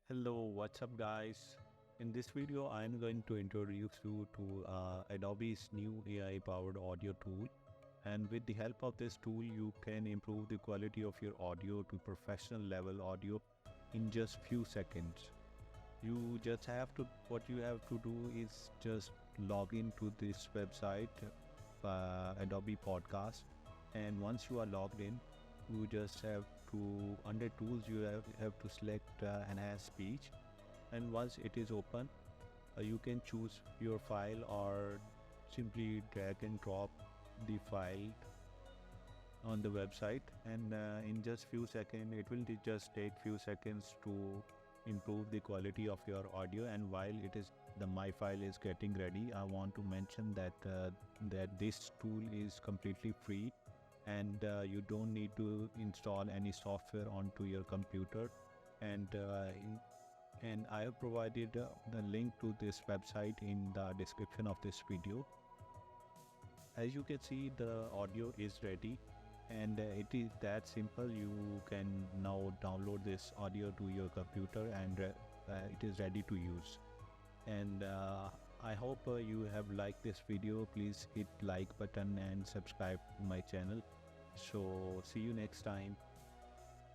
Hello, what's up guys? In this video, I'm going to introduce you to Adobe's new AI powered audio tool. And with the help of this tool, you can improve the quality of your audio to professional level audio in just few seconds. What you have to do is just log into this website, Adobe Podcast. And once you are logged in, you just have to, under tools, you have to select enhance speech. And once it is open, you can choose your file or simply drag and drop the file on the website, and in just few seconds it will just take few seconds to improve the quality of your audio. And while my file is getting ready, I want to mention that this tool is completely free, and you don't need to install any software onto your computer. And I have provided the link to this website in the description of this video. As you can see, the audio is ready, and it is that simple. You can now download this audio to your computer, and it is ready to use. And I hope you have liked this video. Please hit like button and subscribe to my channel. So see you next time.